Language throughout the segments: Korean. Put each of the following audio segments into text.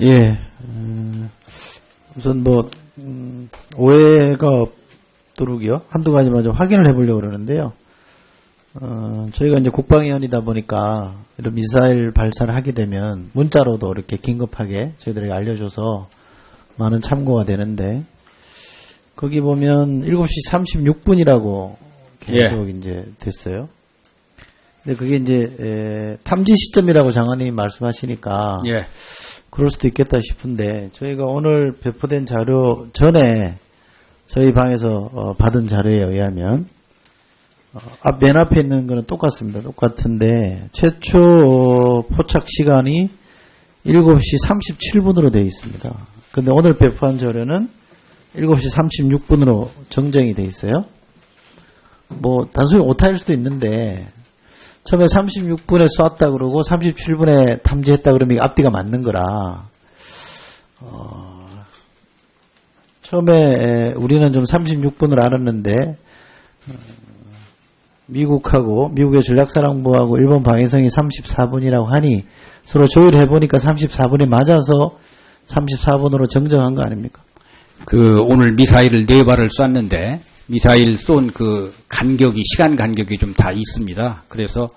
예, 우선 오해가 없도록요, 한두 가지만 좀 확인을 해보려고 그러는데요. 저희가 이제 국방위원이다 보니까 이런 미사일 발사를 하게 되면 문자로도 이렇게 긴급하게 저희들에게 알려줘서 많은 참고가 되는데, 거기 보면 7시 36분이라고 계속 이제 됐어요. 근데 그게 이제 탐지 시점이라고 장관님이 말씀하시니까 그럴 수도 있겠다 싶은데, 저희가 오늘 배포된 자료 전에 저희 방에서 받은 자료에 의하면 맨 앞에 있는 거는 똑같습니다. 똑같은데 최초 포착 시간이 7시 37분으로 되어 있습니다. 근데 오늘 배포한 자료는 7시 36분으로 정정이 되어 있어요. 단순히 오타일 수도 있는데, 처음에 36분에 쐈다 그러고 37분에 탐지했다 그러면 앞뒤가 맞는 거라, 처음에 우리는 좀 36분을 알았는데, 미국의 전략사령부하고 일본 방위성이 34분이라고 하니 서로 조율해보니까 34분이 맞아서 34분으로 정정한 거 아닙니까? 오늘 미사일을 4발을 쐈는데, 미사일 쏜 시간 간격이 좀 다 있습니다. 그래서,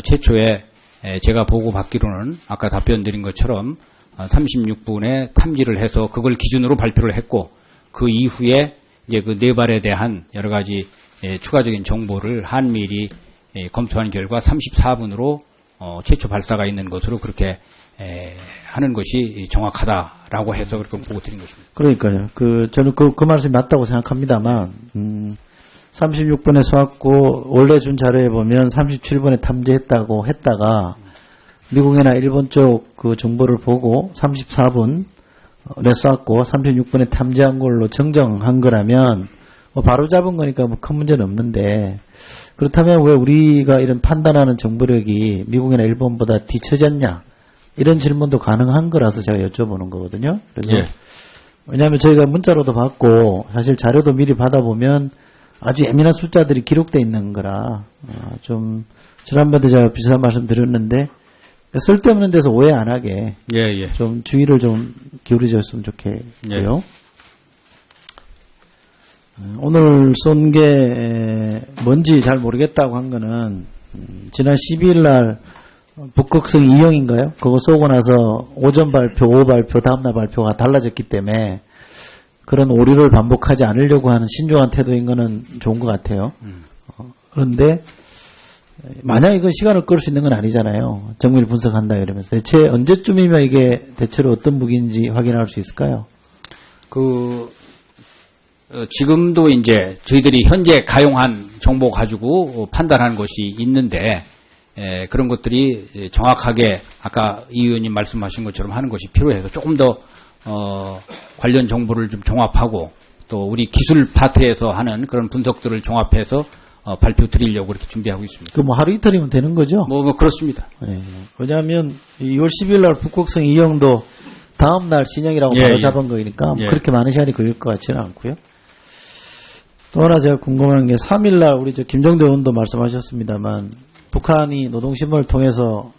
최초에 제가 보고 받기로는 아까 답변 드린 것처럼 36분에 탐지를 해서 그걸 기준으로 발표를 했고, 그 이후에 이제 그 4발에 대한 여러 가지 추가적인 정보를 한미일이 검토한 결과 34분으로 최초 발사가 있는 것으로 그렇게 하는 것이 정확하다라고 해서 그렇게 보고 드린 것입니다. 그러니까요. 저는 그 말씀이 맞다고 생각합니다만, 36분에 쏘았고, 원래 준 자료에 보면 37분에 탐지했다고 했다가, 미국이나 일본 쪽 그 정보를 보고 34분에 쏘았고, 36분에 탐지한 걸로 정정한 거라면, 바로 잡은 거니까 큰 문제는 없는데, 그렇다면 왜 우리가 이런 판단하는 정보력이 미국이나 일본보다 뒤처졌냐? 이런 질문도 가능한 거라서 제가 여쭤보는 거거든요. 그래서 왜냐하면 저희가 문자로도 받고 사실 자료도 미리 받아보면 아주 예민한 숫자들이 기록되어 있는 거라, 좀 지난번에 제가 비슷한 말씀 드렸는데, 쓸데없는 데서 오해 안 하게 좀 주의를 좀 기울여줬으면 좋겠고요. 오늘 쏜 게 뭔지 잘 모르겠다고 한 거는, 지난 12일 날 북극성 2형인가요? 그거 쏘고 나서 오전 발표, 오후 발표, 다음날 발표가 달라졌기 때문에 그런 오류를 반복하지 않으려고 하는 신중한 태도인 거는 좋은 것 같아요. 그런데 만약 이건 시간을 끌 수 있는 건 아니잖아요. 정밀 분석한다 이러면서. 대체 언제쯤이면 이게 대체로 어떤 무기인지 확인할 수 있을까요? 지금도 이제 저희들이 현재 가용한 정보 가지고 판단하는 것이 있는데, 그런 것들이 정확하게 아까 이 의원님 말씀하신 것처럼 하는 것이 필요해서 조금 더 관련 정보를 좀 종합하고, 또 우리 기술 파트에서 하는 그런 분석들을 종합해서 발표 드리려고 그렇게 준비하고 있습니다. 하루 이틀이면 되는 거죠? 그렇습니다. 왜냐하면 2월 10일 날 북극성 2형도 다음 날 신형이라고 바로 잡은 거니까 그렇게 많은 시간이 걸릴 것 같지는 않고요. 또 하나 제가 궁금한 게, 3일 날 우리 김정대 의원도 말씀하셨습니다만, 북한이 노동신문을 통해서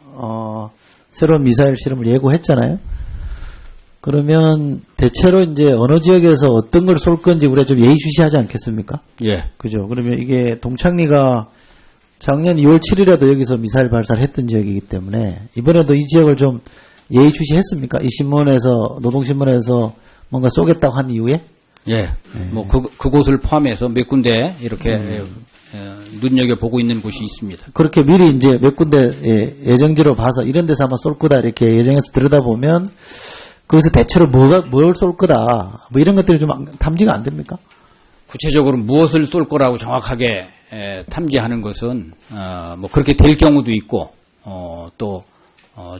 새로운 미사일 실험을 예고했잖아요. 그러면 대체로 이제 어느 지역에서 어떤 걸 쏠 건지 우리가 좀 예의주시하지 않겠습니까? 그죠? 그러면 이게 동창리가 작년 2월 7일에도 여기서 미사일 발사를 했던 지역이기 때문에 이번에도 이 지역을 좀 예의주시했습니까? 이 신문에서, 노동신문에서 뭔가 쏘겠다고 한 이후에? 그곳을 포함해서 몇 군데 이렇게 눈여겨보고 있는 곳이 있습니다. 그렇게 미리 이제 몇 군데 예정지로 봐서 이런 데서 아마 쏠 거다 이렇게 예정해서 들여다보면, 거기서 대체로 뭘 쏠 거다, 이런 것들이 좀 탐지가 안 됩니까? 구체적으로 무엇을 쏠 거라고 정확하게 탐지하는 것은 그렇게 될 경우도 있고, 또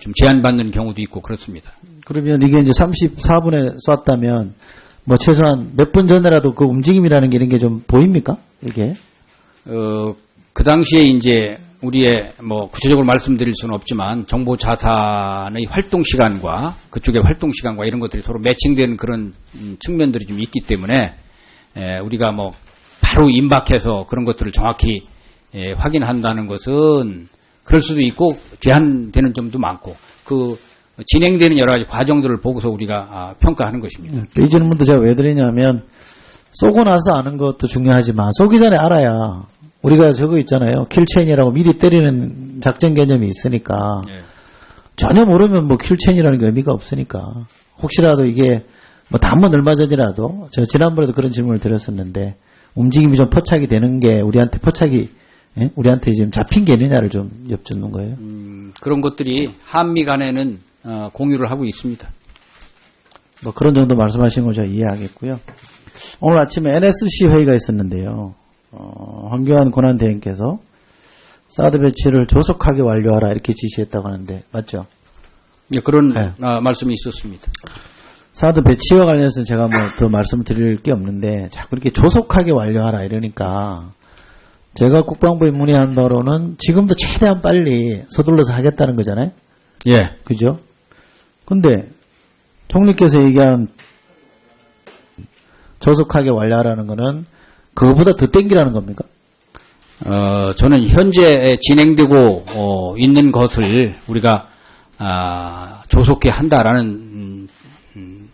좀 제한받는 경우도 있고 그렇습니다. 그러면 이게 이제 34분에 쐈다면 최소한 몇 분 전에라도 그 움직임이라는 게 이런 게 좀 보입니까? 이게? 그 당시에 이제 우리의 구체적으로 말씀드릴 수는 없지만, 정보 자산의 활동 시간과 그쪽의 활동 시간과 이런 것들이 서로 매칭되는 그런 측면들이 좀 있기 때문에, 우리가 바로 임박해서 그런 것들을 정확히 확인한다는 것은 그럴 수도 있고 제한되는 점도 많고, 진행되는 여러 가지 과정들을 보고서 우리가 평가하는 것입니다. 이 질문도 제가 왜 드리냐면 쏘고 나서 아는 것도 중요하지만 쏘기 전에 알아야 우리가 저거 있잖아요. 킬체인이라고 미리 때리는 작전 개념이 있으니까 예. 전혀 모르면 뭐 킬체인이라는 게 의미가 없으니까 혹시라도 이게 뭐 단번 얼마 전이라도 제가 지난번에도 그런 질문을 드렸었는데 움직임이 좀 포착이 되는 게 우리한테 포착이 예? 우리한테 지금 잡힌 게 있느냐를 좀 엿듣는 거예요. 그런 것들이 한미 간에는 공유를 하고 있습니다. 뭐 그런 정도 말씀하시는 거 제가 이해하겠고요. 오늘 아침에 NSC 회의가 있었는데요. 황교안 권한대행께서 사드 배치를 조속하게 완료하라 이렇게 지시했다고 하는데 맞죠? 예, 그런 네. 말씀이 있었습니다. 사드 배치와 관련해서 제가 뭐 더 말씀드릴 게 없는데 자꾸 이렇게 조속하게 완료하라 이러니까 제가 국방부에 문의한 바로는 지금도 최대한 빨리 서둘러서 하겠다는 거잖아요. 예. 그죠? 근데 총리께서 얘기한 조속하게 완료하라는 거는 그거보다 더 땡기라는 겁니까? 저는 현재 진행되고 있는 것을 우리가 조속히 한다라는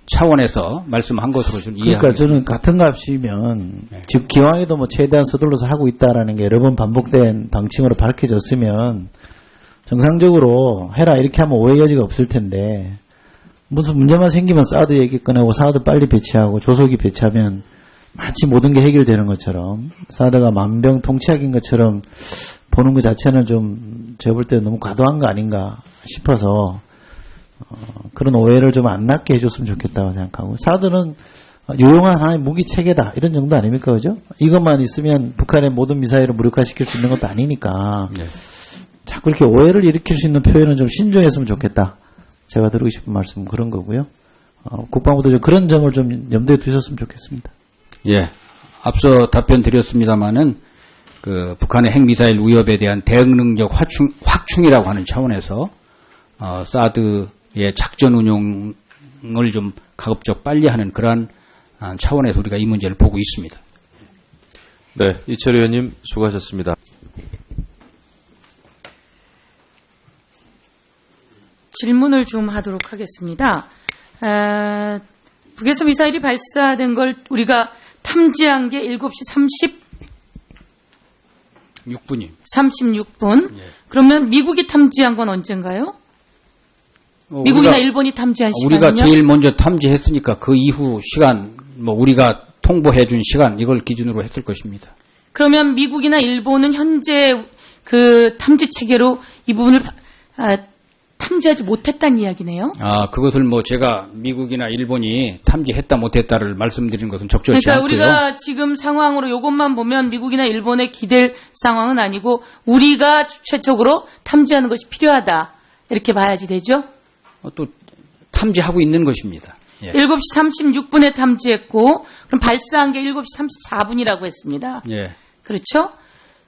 차원에서 말씀한 것으로 좀 이해합니다. 그러니까 저는 같은 값이면 네. 즉 기왕에도 뭐 최대한 서둘러서 하고 있다라는 게 여러 번 반복된 방침으로 밝혀졌으면 정상적으로 해라 이렇게 하면 오해 여지가 없을 텐데 무슨 문제만 생기면 사드 얘기 꺼내고 사드 빨리 배치하고 조속히 배치하면 마치 모든 게 해결되는 것처럼 사드가 만병통치약인 것처럼 보는 것 자체는 좀 제가 볼 때 너무 과도한 거 아닌가 싶어서 그런 오해를 좀 안 낳게 해줬으면 좋겠다고 생각하고 사드는 유용한 하나의 무기 체계다 이런 정도 아닙니까, 그죠? 이것만 있으면 북한의 모든 미사일을 무력화시킬 수 있는 것도 아니니까 네. 자꾸 이렇게 오해를 일으킬 수 있는 표현은 좀 신중했으면 좋겠다. 제가 드리고 싶은 말씀은 그런 거고요. 국방부도 좀 그런 점을 좀 염두에 두셨으면 좋겠습니다. 예. 앞서 답변 드렸습니다마는 그 북한의 핵미사일 위협에 대한 대응 능력 확충이라고 하는 차원에서 사드의 작전 운용을 좀 가급적 빨리 하는 그러한 차원에서 우리가 이 문제를 보고 있습니다. 네, 이철 의원님 수고하셨습니다. 질문을 좀 하도록 하겠습니다. 북에서 미사일이 발사된 걸 우리가 탐지한 게 7시 6분이. 36분. 예. 그러면 미국이 탐지한 건 언젠가요? 미국이나 일본이 탐지한 시간은요? 우리가 제일 먼저 탐지했으니까 그 이후 시간, 뭐 우리가 통보해준 시간 이걸 기준으로 했을 것입니다. 그러면 미국이나 일본은 현재 그 탐지 체계로 이 부분을 탐지하지 못했다는 이야기네요. 그것을 뭐 제가 미국이나 일본이 탐지했다 못했다를 말씀드리는 것은 적절치 그러니까 않고요. 우리가 지금 상황으로 이것만 보면 미국이나 일본에 기댈 상황은 아니고 우리가 주체적으로 탐지하는 것이 필요하다. 이렇게 봐야지 되죠. 또 탐지하고 있는 것입니다. 예. 7시 36분에 탐지했고 그럼 발사한 게 7시 34분이라고 했습니다. 예. 그렇죠?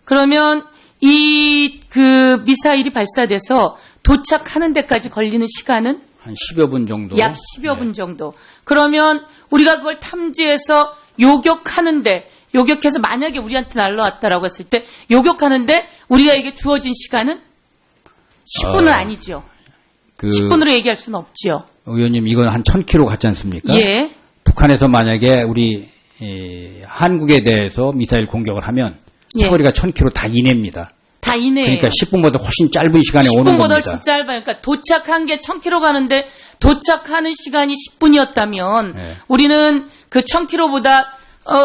그러면 이 그 미사일이 발사돼서 도착하는 데까지 걸리는 시간은 한 10여 분 정도. 약 10여 분 정도. 그러면 우리가 그걸 탐지해서 요격하는데 요격해서 만약에 우리한테 날라왔다라고 했을 때 요격하는데 우리가 주어진 시간은 10분은 아니죠. 10분으로 얘기할 수는 없지요. 의원님 이건 한 1000km 같지 않습니까? 예. 북한에서 만약에 우리 한국에 대해서 미사일 공격을 하면 예. 사거리가 1000km 다 이내입니다. 다 이내예요. 그러니까 10분보다 훨씬 짧은 시간에 오는 10분보다 겁니다. 훨씬 짧아요. 그러니까 도착한 게 1000km 가는데 도착하는 시간이 10분이었다면 네. 우리는 그 1000km보다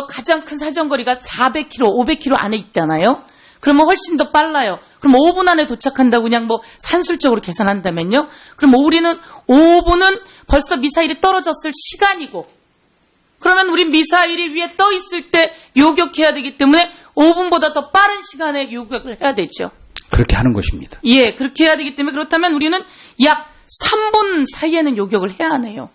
가장 큰 사정거리가 400km, 500km 안에 있잖아요. 그러면 훨씬 더 빨라요. 그럼 5분 안에 도착한다고 그냥 뭐 산술적으로 계산한다면요. 그럼 우리는 5분은 벌써 미사일이 떨어졌을 시간이고 그러면 우리 미사일이 위에 떠 있을 때 요격해야 되기 때문에 5분보다 더 빠른 시간에 요격을 해야 되죠. 그렇게 하는 것입니다. 예, 그렇게 해야 되기 때문에 그렇다면 우리는 약 3분 사이에는 요격을 해야 하네요.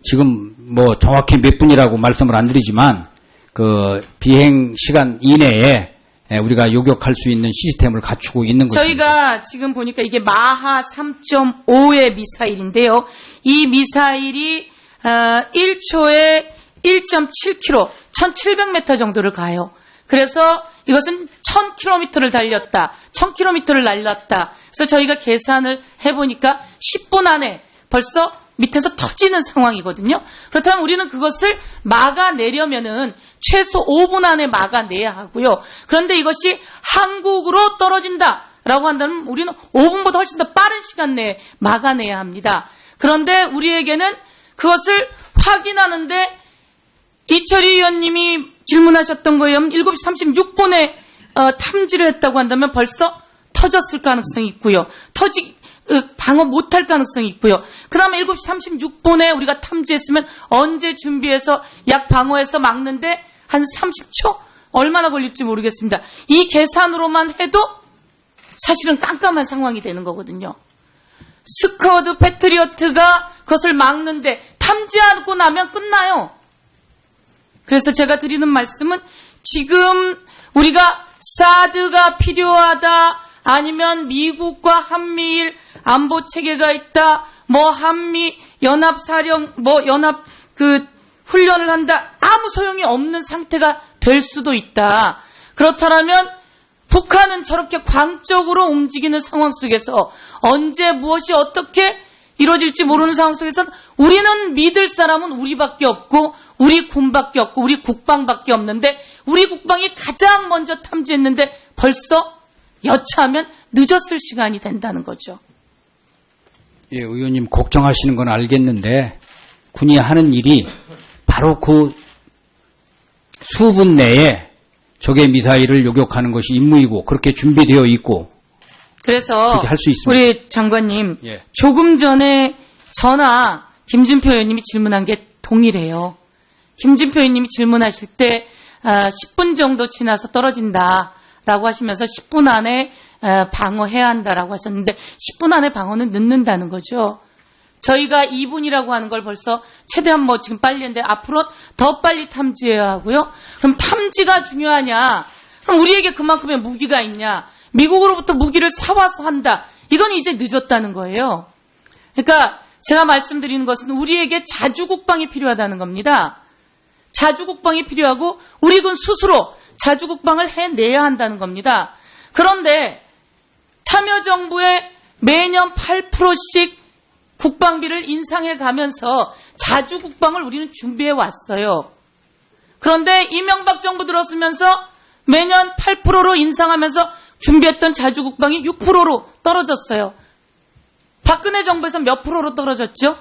지금 뭐 정확히 몇 분이라고 말씀을 안 드리지만 그 비행 시간 이내에 우리가 요격할 수 있는 시스템을 갖추고 있는 것입니다. 저희가 지금 보니까 이게 마하 3.5의 미사일인데요. 이 미사일이 1초에 1.7km, 1700m 정도를 가요. 그래서 이것은 1000km를 달렸다, 1000km를 날렸다. 그래서 저희가 계산을 해보니까 10분 안에 벌써 밑에서 터지는 상황이거든요. 그렇다면 우리는 그것을 막아내려면은 최소 5분 안에 막아내야 하고요. 그런데 이것이 한국으로 떨어진다라고 한다면 우리는 5분보다 훨씬 더 빠른 시간 내에 막아내야 합니다. 그런데 우리에게는 그것을 확인하는데 이철희 의원님이 질문하셨던 거에 7시 36분에 탐지를 했다고 한다면 벌써 터졌을 가능성이 있고요. 방어 못할 가능성이 있고요. 그 다음에 7시 36분에 우리가 탐지했으면 언제 준비해서 약 방어해서 막는데 한 30초? 얼마나 걸릴지 모르겠습니다. 이 계산으로만 해도 사실은 깜깜한 상황이 되는 거거든요. 스커드 패트리어트가 그것을 막는데 탐지하고 나면 끝나요. 그래서 제가 드리는 말씀은 지금 우리가 사드가 필요하다, 아니면 미국과 한미일 안보 체계가 있다, 한미 연합 훈련을 한다, 아무 소용이 없는 상태가 될 수도 있다. 그렇다면 북한은 저렇게 광적으로 움직이는 상황 속에서 언제 무엇이 어떻게 이루어질지 모르는 상황 속에서 우리는 믿을 사람은 우리밖에 없고 우리 군밖에 없고 우리 국방밖에 없는데 우리 국방이 가장 먼저 탐지했는데 벌써 여차하면 늦었을 시간이 된다는 거죠. 예, 의원님 걱정하시는 건 알겠는데 군이 하는 일이 바로 그 수분 내에 적의 미사일을 요격하는 것이 임무이고 그렇게 준비되어 있고 그래서 그렇게 할 수 있습니다. 우리 장관님 예. 조금 전에 저나 김진표 의원님이 질문한 게 동일해요. 김진표 의원님이 질문하실 때 10분 정도 지나서 떨어진다라고 하시면서 10분 안에 방어해야 한다라고 하셨는데 10분 안에 방어는 늦는다는 거죠. 저희가 2분이라고 하는 걸 벌써 최대한 지금 빨리 했는데 앞으로 더 빨리 탐지해야 하고요. 그럼 탐지가 중요하냐? 그럼 우리에게 그만큼의 무기가 있냐? 미국으로부터 무기를 사와서 한다. 이건 이제 늦었다는 거예요. 그러니까 제가 말씀드리는 것은 우리에게 자주국방이 필요하다는 겁니다. 자주국방이 필요하고 우리 군 스스로 자주국방을 해내야 한다는 겁니다. 그런데 참여정부에 매년 8%씩 국방비를 인상해 가면서 자주국방을 우리는 준비해 왔어요. 그런데 이명박 정부 들었으면서 매년 8%로 인상하면서 준비했던 자주국방이 6%로 떨어졌어요. 박근혜 정부에서 몇 프로로 떨어졌죠?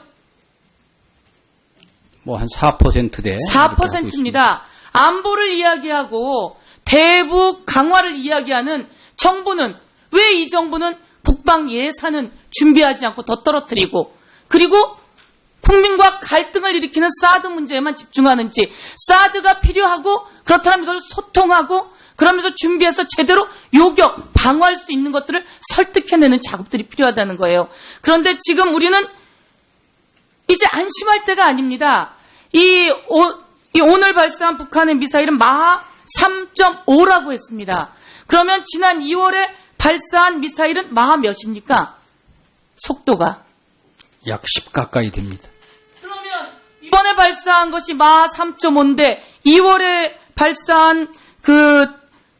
한 4%대. 4%입니다. 안보를 이야기하고 대북 강화를 이야기하는 정부는 왜 이 정부는 국방 예산은 준비하지 않고 더 떨어뜨리고 그리고 국민과 갈등을 일으키는 사드 문제에만 집중하는지 사드가 필요하고 그렇다면 이걸 소통하고 그러면서 준비해서 제대로 요격, 방어할 수 있는 것들을 설득해내는 작업들이 필요하다는 거예요. 그런데 지금 우리는 이제 안심할 때가 아닙니다. 이 오늘 발사한 북한의 미사일은 마하 3.5라고 했습니다. 그러면 지난 2월에 발사한 미사일은 마하 몇입니까? 속도가. 약 10 가까이 됩니다. 그러면 이번에 발사한 것이 마하 3.5인데 2월에 발사한 그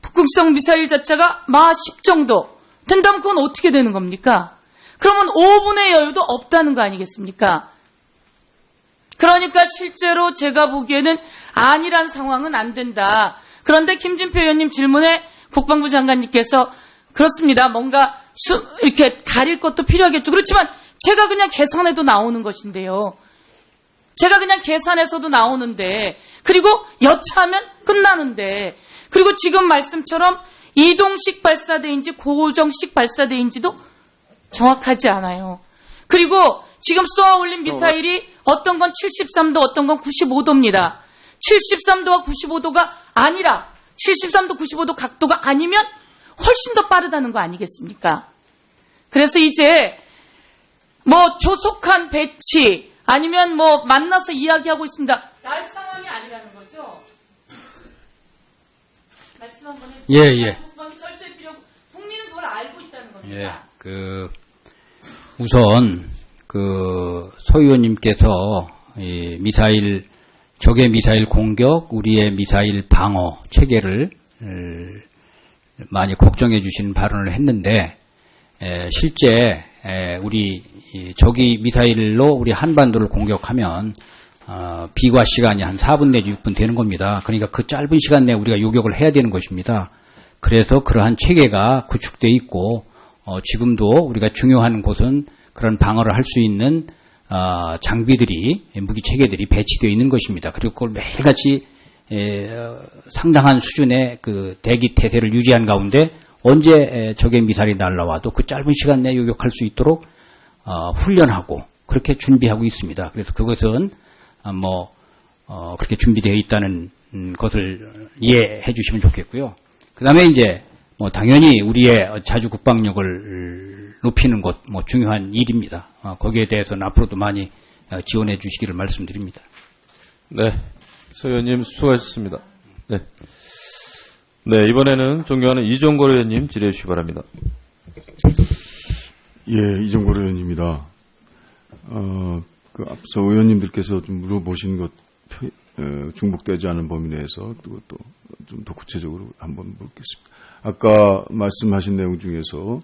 북극성 미사일 자체가 마하 10 정도 된다면 그건 어떻게 되는 겁니까? 그러면 5분의 여유도 없다는 거 아니겠습니까? 그러니까 실제로 제가 보기에는 아니란 상황은 안 된다. 그런데 김진표 의원님 질문에 국방부 장관님께서 그렇습니다. 뭔가 이렇게 가릴 것도 필요하겠죠. 그렇지만 제가 그냥 계산해도 나오는 것인데요. 제가 그냥 계산해서도 나오는데 그리고 여차하면 끝나는데 그리고 지금 말씀처럼 이동식 발사대인지 고정식 발사대인지도 정확하지 않아요. 그리고 지금 쏘아 올린 미사일이 어떤 건 73도 어떤 건 95도입니다. 73도와 95도가 아니라 73도 95도 각도가 아니면 훨씬 더 빠르다는 거 아니겠습니까? 그래서 이제 조속한 배치 아니면 만나서 이야기하고 있습니다. 날 상황이 아니라는 거죠. 말씀 한번 해주세요. 예. 국방이 철저히 필요하고 국민은 그걸 알고 있다는 겁니다. 예. 우선 서 의원님께서 적의 미사일 공격, 우리의 미사일 방어 체계를 많이 걱정해 주시는 발언을 했는데 실제 우리 적이 미사일로 우리 한반도를 공격하면 비과 시간이 한 4분 내지 6분 되는 겁니다. 그러니까 그 짧은 시간 내에 우리가 요격을 해야 되는 것입니다. 그래서 그러한 체계가 구축되어 있고 지금도 우리가 중요한 곳은 그런 방어를 할 수 있는 장비들이, 무기 체계들이 배치되어 있는 것입니다. 그리고 그걸 매일같이 상당한 수준의 그 대기 태세를 유지한 가운데 언제 적의 미사일이 날라와도 그 짧은 시간 내에 요격할 수 있도록 훈련하고 그렇게 준비하고 있습니다. 그래서 그것은 그렇게 준비되어 있다는 것을 이해해 주시면 좋겠고요. 그 다음에 이제 당연히 우리의 자주 국방력을 높이는 것 중요한 일입니다. 거기에 대해서는 앞으로도 많이 지원해 주시기를 말씀드립니다. 네, 서 의원님 수고하셨습니다. 네. 네, 이번에는 존경하는 이종걸 의원님 질의해 주시기 바랍니다. 예, 이종걸 의원입니다. 그 앞서 의원님들께서 좀 물어보신 것 중복되지 않은 범위 내에서 그것도 좀 더 구체적으로 한번 묻겠습니다. 아까 말씀하신 내용 중에서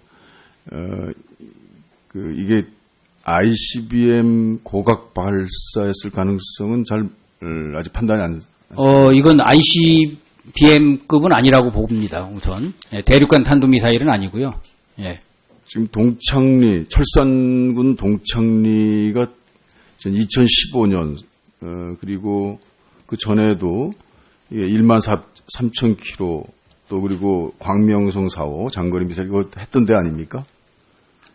이게 ICBM 고각 발사였을 가능성은 아직 판단이 안 됐습니다. 이건 ICBM급은 아니라고 봅니다. 우선 대륙간 탄도미사일은 아니고요. 예. 지금 철산군 동창리가 2015년 그리고 그 전에도 13,000km 또 그리고 광명성 4호 장거리 미사일 이거 했던 데 아닙니까?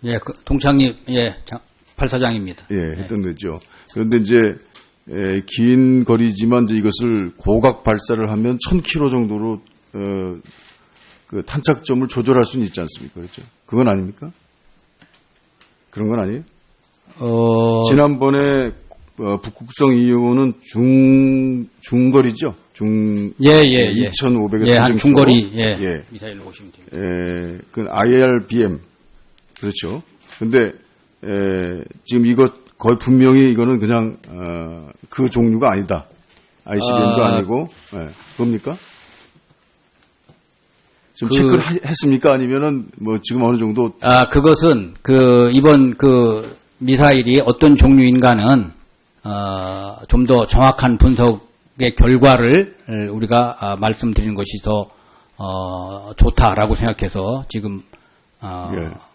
예, 동창리 발사장입니다. 예, 했던 데죠. 그런데 이제 긴 거리지만 이제 이것을 고각 발사를 하면 1,000km 정도로 그 탄착점을 조절할 수는 있지 않습니까? 그렇죠? 그건 아닙니까? 그런 건 아니에요? 지난번에 북극성 2호는 중거리죠? 예. 2,500에서 예, 한 중거리 예. 미사일로 보시면 됩니다. 그 IRBM 그렇죠. 근데 지금 이거 거의 분명히 이거는 그냥 그 종류가 아니다. ICBM도 아니고 뭡니까? 지금 체크를 했습니까? 아니면은 지금 어느 정도? 그것은 이번 미사일이 어떤 종류인가는 좀 더 정확한 분석의 결과를 우리가 말씀드리는 것이 더 좋다라고 생각해서 지금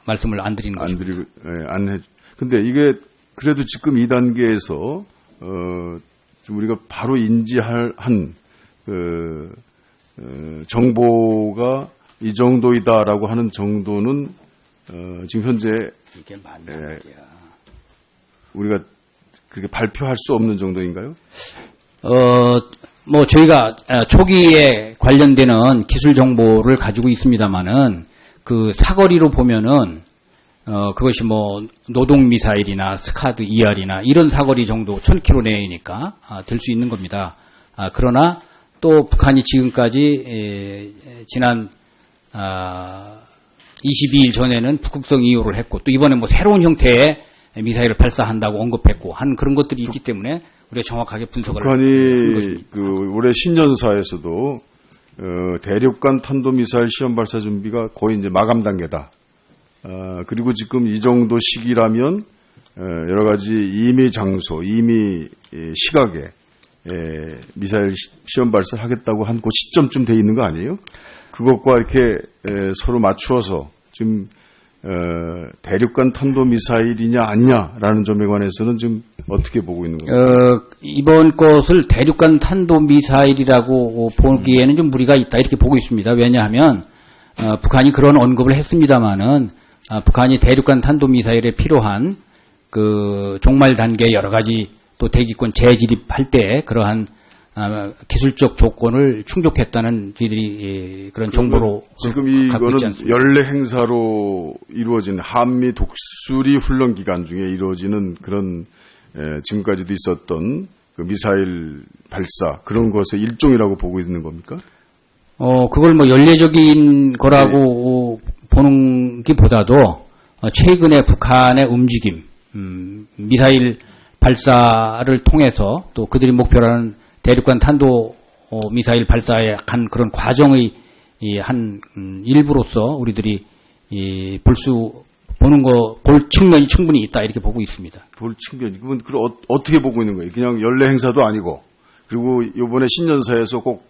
말씀을 안 드리는 것입니다. 근데 이게 그래도 지금 이 단계에서 좀 우리가 바로 인지할 정보가 이 정도이다라고 하는 정도는 지금 현재 이게 맞냐? 우리가 그렇게 발표할 수 없는 정도인가요? 저희가 초기에 관련되는 기술 정보를 가지고 있습니다만은 그 사거리로 보면은 그것이 노동 미사일이나 스카드 ER이나 이런 사거리 정도 1000km 내이니까 될 수 있는 겁니다. 그러나 또 북한이 지금까지 지난 22일 전에는 북극성 2호를 했고 또 이번에 새로운 형태의 미사일을 발사한다고 언급했고 한 그런 것들이 있기 때문에 우리가 정확하게 분석을 북한이 하는 것입니다. 올해 신년사에서도 대륙간 탄도미사일 시험 발사 준비가 거의 이제 마감 단계다. 그리고 지금 이 정도 시기라면 여러 가지 임의 장소, 임의 시각에 미사일 시험 발사를 하겠다고 한 그 시점쯤 돼 있는 거 아니에요? 그것과 이렇게 서로 맞추어서 지금 대륙간 탄도미사일이냐 아니냐라는 점에 관해서는 지금 어떻게 보고 있는 건가요? 이번 것을 대륙간 탄도미사일이라고 보기에는 좀 무리가 있다 이렇게 보고 있습니다. 왜냐하면 북한이 그런 언급을 했습니다마는 북한이 대륙간 탄도미사일에 필요한 그 종말 단계 여러 가지 또 대기권 재진입할 때 그러한 기술적 조건을 충족했다는 저희들이 그런 정보로 지금 갖고 있지 이거는 않습니다. 연례 행사로 이루어진 한미 독수리 훈련 기간 중에 이루어지는 그런 지금까지도 있었던 그 미사일 발사 그런 것의 일종이라고 보고 있는 겁니까? 그걸 연례적인 거라고 보는 것보다도 최근에 북한의 움직임, 미사일 발사를 통해서 또 그들이 목표로 하는 대륙간 탄도 미사일 발사에 간 그런 과정의 한 일부로서 우리들이 볼 수 볼 측면이 충분히 있다 이렇게 보고 있습니다. 볼 측면, 그건 어떻게 보고 있는 거예요? 그냥 연례 행사도 아니고, 그리고 요번에 신년사에서 꼭,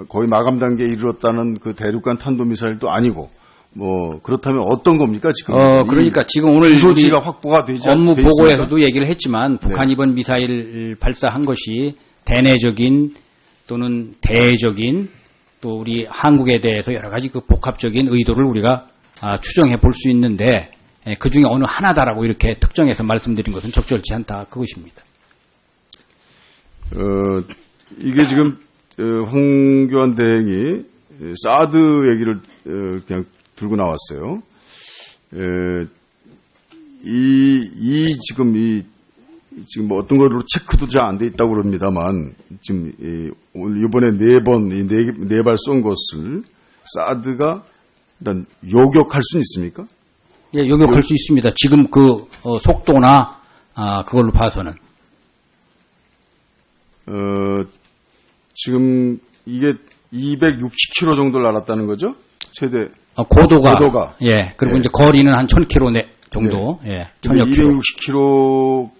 거의 마감 단계에 이르렀다는 그 대륙간 탄도미사일도 아니고, 뭐, 그렇다면 어떤 겁니까, 지금? 그러니까 지금 오늘 주소지가 확보가 되지 업무 돼 있습니까? 보고에서도 얘기를 했지만 북한 이번 미사일 발사한 것이 대내적인 또는 대외적인 또 우리 한국에 대해서 여러 가지 그 복합적인 의도를 우리가 추정해 볼 수 있는데 그 중에 어느 하나다라고 이렇게 특정해서 말씀드린 것은 적절치 않다 그것입니다. 이게 지금 황교안 대행이 사드 얘기를 그냥 들고 나왔어요. 지금 뭐 어떤 거로 체크도 잘 안 돼 있다고 그럽니다만 지금 오늘 이번에 네 발 쏜 것을 사드가 일단 요격할 수는 있습니까? 예, 요격할 수 있습니다. 지금 그 속도나 그걸로 봐서는 지금 이게 260km 정도를 날았다는 거죠? 최대 고도가 예, 그리고 네. 이제 거리는 한 1000km 정도, 예, 1000여 킬로. 260km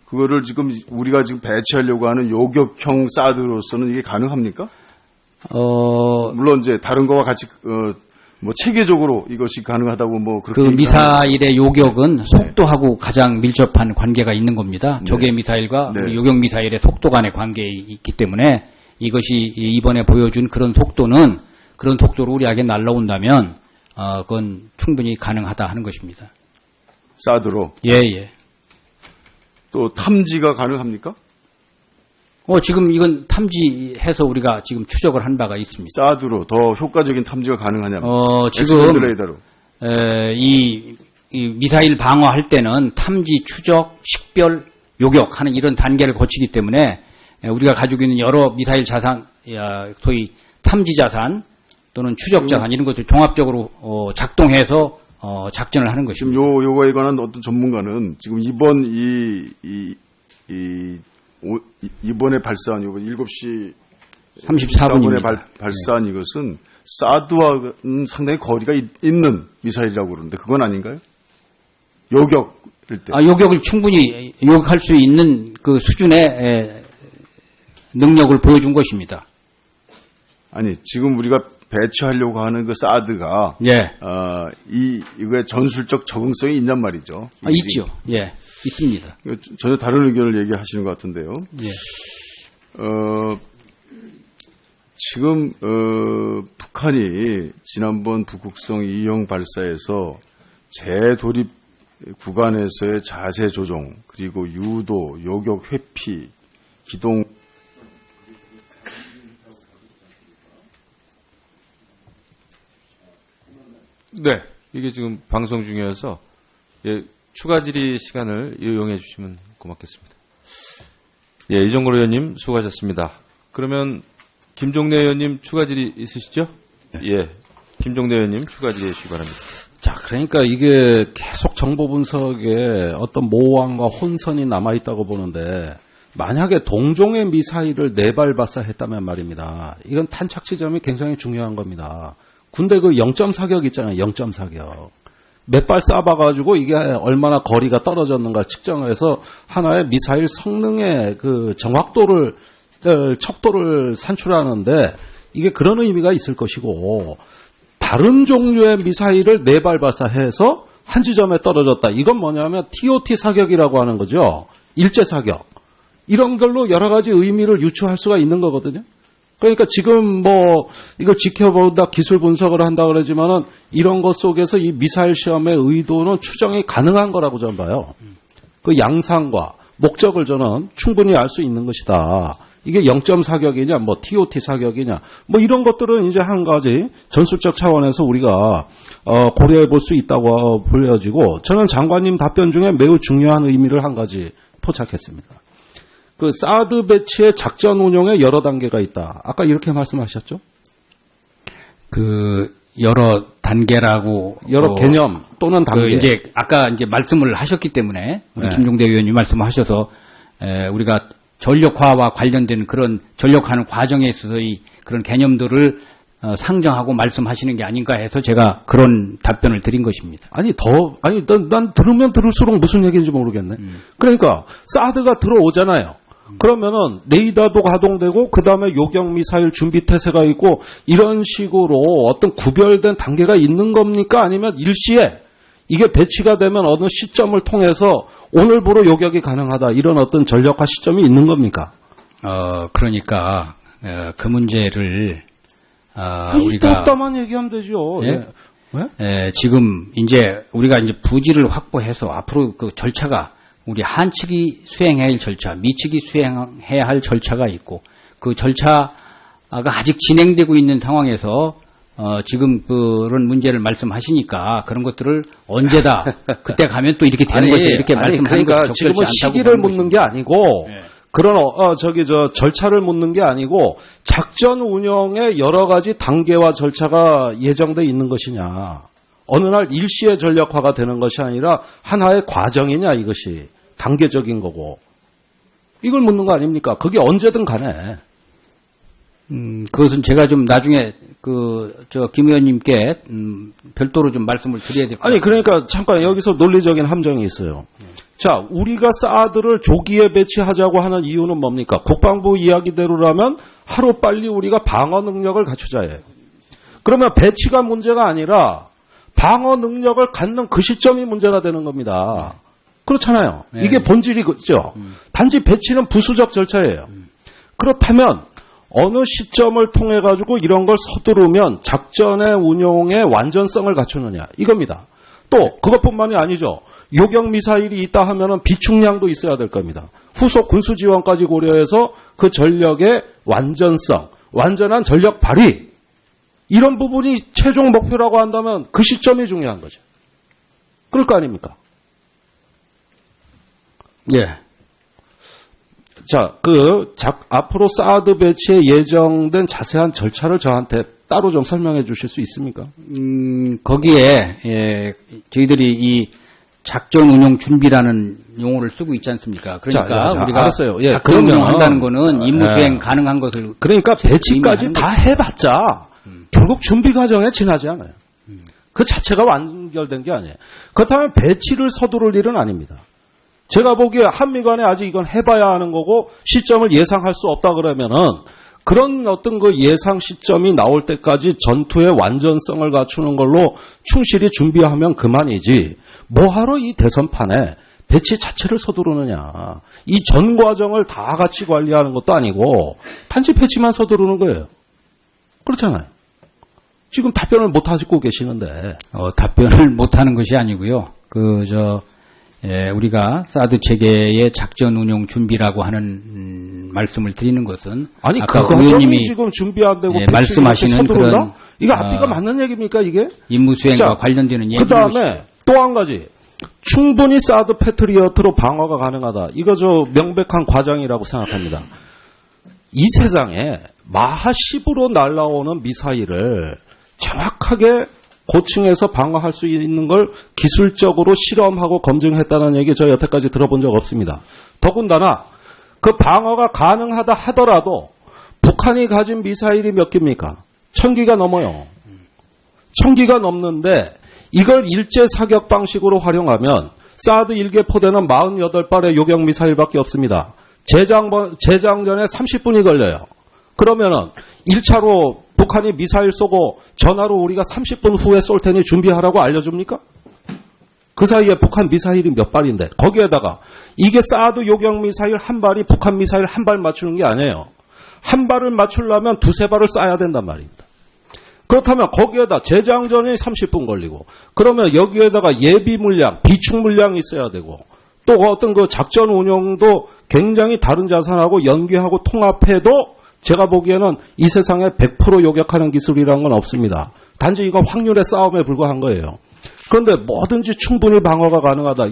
그거를 지금 우리가 지금 배치하려고 하는 요격형 사드로서는 이게 가능합니까? 물론 이제 다른 거와 같이 뭐 체계적으로 이것이 가능하다고 뭐 그렇게 그 미사일의 요격은 속도하고 가장 밀접한 관계가 있는 겁니다. 네. 조개 미사일과 네. 우리 요격 미사일의 속도 간의 관계가 있기 때문에 이것이 이번에 보여준 그런 속도는 그런 속도로 우리에게 날라온다면 그건 충분히 가능하다 하는 것입니다. 사드로 예. 또 탐지가 가능합니까? 지금 이건 탐지해서 우리가 지금 추적을 한 바가 있습니다. 사드로 더 효과적인 탐지가 가능하냐면 지금 엑스밴드 레이더로 이 미사일 방어할 때는 탐지, 추적, 식별, 요격하는 이런 단계를 거치기 때문에 우리가 가지고 있는 여러 미사일 자산, 소위 탐지 자산 또는 추적 자산 이런 것들 종합적으로 작동해서 작전을 하는 지금 것입니다. 요거에 관한 어떤 전문가는 지금 이번 이번에 발사한 요번 7시 34분입니다. 발사한 이것은 사드와는 상당히 거리가 있는 미사일이라고 그러는데 그건 아닌가요? 요격일 때. 요격을 충분히 요격할 수 있는 그 수준의 능력을 보여준 것입니다. 아니 지금 우리가 배치하려고 하는 그 사드가 예. 이거에 전술적 적응성이 있냔 말이죠. 있죠. 예. 있습니다. 전혀 다른 의견을 얘기하시는 것 같은데요. 예. 지금 북한이 지난번 북극성 2형 발사에서 재도립 구간에서의 자세 조정 그리고 유도, 요격 회피, 기동 네, 이게 지금 방송 중이어서 추가 질의 시간을 이용해 주시면 고맙겠습니다. 예, 이종걸 의원님 수고하셨습니다. 그러면 김종래 의원님 추가 질의 있으시죠? 예, 김종래 의원님 추가 질의 해주시기 바랍니다. 자, 그러니까 이게 계속 정보 분석에 어떤 모호함과 혼선이 남아있다고 보는데, 만약에 동종의 미사일을 4발 발사했다면 말입니다. 이건 탄착 지점이 굉장히 중요한 겁니다. 군대 그 0.4격 있잖아요. 0.4격. 몇 발 쏴봐가지고 이게 얼마나 거리가 떨어졌는가 측정을 해서 하나의 미사일 성능의 그 정확도를, 척도를 산출하는데 이게 그런 의미가 있을 것이고, 다른 종류의 미사일을 4발 발사해서 한 지점에 떨어졌다. 이건 뭐냐면 TOT 사격이라고 하는 거죠. 일제 사격. 이런 걸로 여러 가지 의미를 유추할 수가 있는 거거든요. 그러니까 지금 뭐 이걸 지켜본다, 기술 분석을 한다 그러지만은 이런 것 속에서 이 미사일 시험의 의도는 추정이 가능한 거라고 저는 봐요. 그 양상과 목적을 저는 충분히 알 수 있는 것이다. 이게 0.4격이냐, 뭐 TOT 사격이냐, 뭐 이런 것들은 이제 한 가지 전술적 차원에서 우리가 고려해 볼 수 있다고 보여지고, 저는 장관님 답변 중에 매우 중요한 의미를 한 가지 포착했습니다. 그 사드 배치의 작전 운용에 여러 단계가 있다. 아까 이렇게 말씀하셨죠? 그 여러 단계라고 여러 개념 또는 단계. 이제 아까 이제 말씀을 하셨기 때문에 네. 김종대 의원님 말씀하셔서 우리가 전력화와 관련된 그런 전력화하는 과정에 있어서의 그런 개념들을 상정하고 말씀하시는 게 아닌가 해서 제가 그런 답변을 드린 것입니다. 난 들으면 들을수록 무슨 얘기인지 모르겠네. 그러니까, 사드가 들어오잖아요. 그러면은, 레이더도 가동되고, 그 다음에 요격 미사일 준비 태세가 있고, 이런 식으로 어떤 구별된 단계가 있는 겁니까? 아니면 일시에, 이게 배치가 되면 어느 시점을 통해서 오늘부로 요격이 가능하다. 이런 어떤 전력화 시점이 있는 겁니까? 그러니까, 그 문제를, 우리가 없다만 얘기하면 되죠. 예? 예? 지금 우리가 부지를 확보해서 앞으로 그 절차가 우리 한 측이 수행해야 할 절차, 미 측이 수행해야 할 절차가 있고 그 절차가 아직 진행되고 있는 상황에서 지금 그런 문제를 말씀하시니까 그런 것들을 언제다 그때 가면 또 이렇게 되는 거죠. 이렇게 말씀하는 그러니까 것이 지금은 적절치 않다고 시기를 보는 묻는 게 아니고 예. 그런 절차를 묻는 게 아니고 작전 운영에 여러 가지 단계와 절차가 예정돼 있는 것이냐. 어느 날 일시에 전력화가 되는 것이 아니라 하나의 과정이냐 이것이 단계적인 거고. 이걸 묻는 거 아닙니까? 그게 언제든 가네. 그것은 제가 좀 나중에 김 의원님께 별도로 좀 말씀을 드려야 될 것 같아요. 아니 그러니까 잠깐 여기서 논리적인 함정이 있어요. 자, 우리가 사드를 조기에 배치하자고 하는 이유는 뭡니까? 국방부 이야기대로라면 하루빨리 우리가 방어 능력을 갖추자예요. 그러면 배치가 문제가 아니라 방어 능력을 갖는 그 시점이 문제가 되는 겁니다. 그렇잖아요. 네. 이게 본질이죠. 단지 배치는 부수적 절차예요. 그렇다면 어느 시점을 통해 가지고 이런 걸 서두르면 작전의 운용의 완전성을 갖추느냐 이겁니다. 또 그것뿐만이 아니죠. 요격 미사일이 있다 하면은 비축량도 있어야 될 겁니다. 후속 군수 지원까지 고려해서 그 전력의 완전성, 완전한 전력 발휘 이런 부분이 최종 목표라고 한다면 그 시점이 중요한 거죠. 그럴 거 아닙니까? 예. 자, 앞으로 사드 배치에 예정된 자세한 절차를 저한테 따로 좀 설명해 주실 수 있습니까? 거기에, 저희들이 이 작전 운용 준비라는 용어를 쓰고 있지 않습니까? 그러니까 자, 우리가 알았어요. 예, 작전 운용한다는 거는 임무 수행 가능한 것을. 그러니까 배치까지 다 해봤자 결국 준비 과정에 지나지 않아요. 그 자체가 완결된 게 아니에요. 그렇다면 배치를 서두를 일은 아닙니다. 제가 보기에 한미 간에 아직 이건 해봐야 하는 거고 시점을 예상할 수 없다 그러면은 그런 어떤 그 예상 시점이 나올 때까지 전투의 완전성을 갖추는 걸로 충실히 준비하면 그만이지 뭐하러 이 대선판에 배치 자체를 서두르느냐. 이 전 과정을 다 같이 관리하는 것도 아니고 단지 배치만 서두르는 거예요. 그렇잖아요. 지금 답변을 못 하시고 계시는데. 답변을 못 하는 것이 아니고요. 우리가 사드 체계의 작전 운용 준비라고 하는 말씀을 드리는 것은 아니 아까 그 의원님이 지금 준비 안 되고 말씀하시는 그런 이거 앞뒤가 맞는 얘기입니까 이게? 임무 수행과 관련되는 얘기를 그 다음에 또 한 가지 충분히 사드 패트리어트로 방어가 가능하다. 이거 명백한 과정이라고 생각합니다. 이 세상에 마하 10으로 날아오는 미사일을 정확하게 고층에서 방어할 수 있는 걸 기술적으로 실험하고 검증했다는 얘기 저 여태까지 들어본 적 없습니다. 더군다나 그 방어가 가능하다 하더라도 북한이 가진 미사일이 몇 개입니까? 1000기가 넘어요. 1000기가 넘는데 이걸 일제 사격 방식으로 활용하면 사드 1개 포대는 48발의 요격 미사일밖에 없습니다. 재장전에 30분이 걸려요. 그러면은 1차로 북한이 미사일 쏘고 전화로 우리가 30분 후에 쏠 테니 준비하라고 알려줍니까? 그 사이에 북한 미사일이 몇 발인데 거기에다가 이게 사드 요격 미사일 한 발이 북한 미사일 한 발 맞추는 게 아니에요. 한 발을 맞추려면 두세 발을 쏴야 된단 말입니다. 그렇다면 거기에다 재장전이 30분 걸리고 그러면 여기에다가 예비 물량, 비축 물량이 있어야 되고 또 어떤 그 작전 운영도 굉장히 다른 자산하고 연계하고 통합해도 제가 보기에는 이 세상에 100% 요격하는 기술이라는 건 없습니다. 단지 이건 확률의 싸움에 불과한 거예요. 그런데 뭐든지 충분히 방어가 가능하다.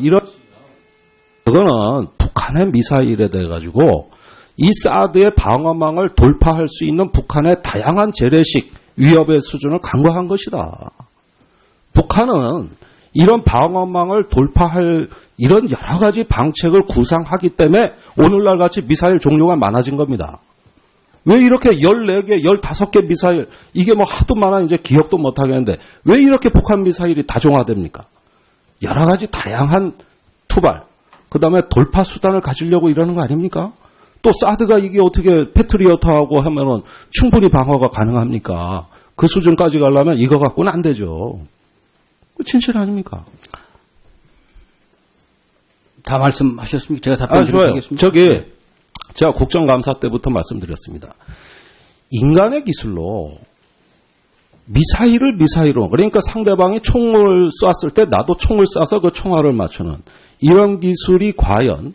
그거는 북한의 미사일에 대해 가지고 이 사드의 방어망을 돌파할 수 있는 북한의 다양한 재래식 위협의 수준을 간과한 것이다. 북한은 이런 방어망을 돌파할 이런 여러 가지 방책을 구상하기 때문에 오늘날 같이 미사일 종류가 많아진 겁니다. 왜 이렇게 14개, 15개 미사일, 이게 뭐 하도 많아 이제 기억도 못 하겠는데, 왜 이렇게 북한 미사일이 다종화됩니까? 여러 가지 다양한 투발, 그 다음에 돌파 수단을 가지려고 이러는 거 아닙니까? 또 사드가 이게 어떻게 패트리어트하고 하면은 충분히 방어가 가능합니까? 그 수준까지 가려면 이거 갖고는 안 되죠. 진실 아닙니까? 다 말씀하셨습니까? 제가 답변 좋아요. 드리겠습니다. 저기 제가 국정감사 때부터 말씀드렸습니다. 인간의 기술로 미사일로 그러니까 상대방이 총을 쐈을 때 나도 총을 쏴서 그 총알을 맞추는 이런 기술이 과연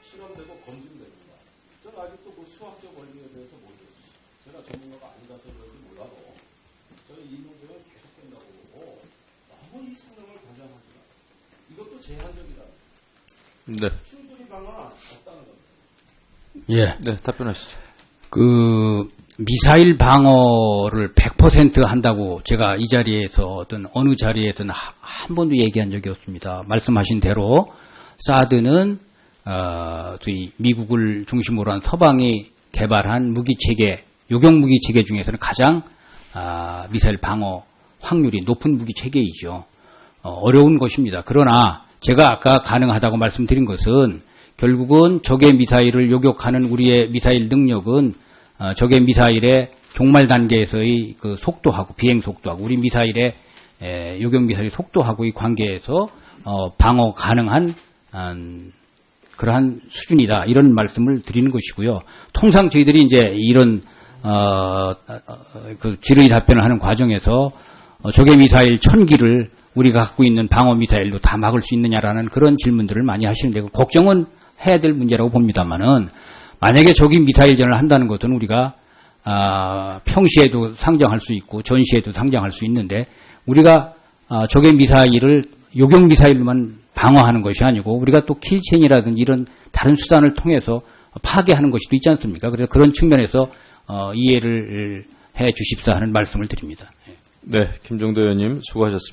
실험되고 검증됩니다. 저는 아직도 그 수학적 원리에 대해서 모르겠습니다. 제가 전문가가 아니라서 그런지 몰라도 저는 이 문제는 계속된다고 보고 너무 이 성능을 과장합니다. 이것도 제한적이다. 네. 충분히 방어는 없다는 겁니다. 예. 네, 답변하시죠. 미사일 방어를 100% 한다고 제가 이 자리에서든 어느 자리에든 한 번도 얘기한 적이 없습니다. 말씀하신 대로 사드는 저희 미국을 중심으로 한 서방이 개발한 무기체계, 요격 무기체계 중에서는 가장 미사일 방어 확률이 높은 무기체계이죠. 어려운 것입니다. 그러나 제가 아까 가능하다고 말씀드린 것은 결국은 적의 미사일을 요격하는 우리의 미사일 능력은 적의 미사일의 종말 단계에서의 그 속도하고 비행 속도하고 우리 미사일의 요격 미사일 속도하고의 관계에서 방어 가능한 그러한 수준이다 이런 말씀을 드리는 것이고요. 통상 저희들이 이제 이런 그 질의 답변을 하는 과정에서 적의 미사일 1000기를 우리가 갖고 있는 방어 미사일로 다 막을 수 있느냐라는 그런 질문들을 많이 하시는데 걱정은 해야 될 문제라고 봅니다만은 만약에 적이 미사일전을 한다는 것은 우리가 평시에도 상정할 수 있고 전시에도 상정할 수 있는데 우리가 적의 미사일을 요격 미사일로만 방어하는 것이 아니고 우리가 또 킬체인이라든지 이런 다른 수단을 통해서 파괴하는 것이 있지 않습니까? 그래서 그런 측면에서 이해를 해 주십사 하는 말씀을 드립니다. 네, 김종대 의원님 수고하셨습니다.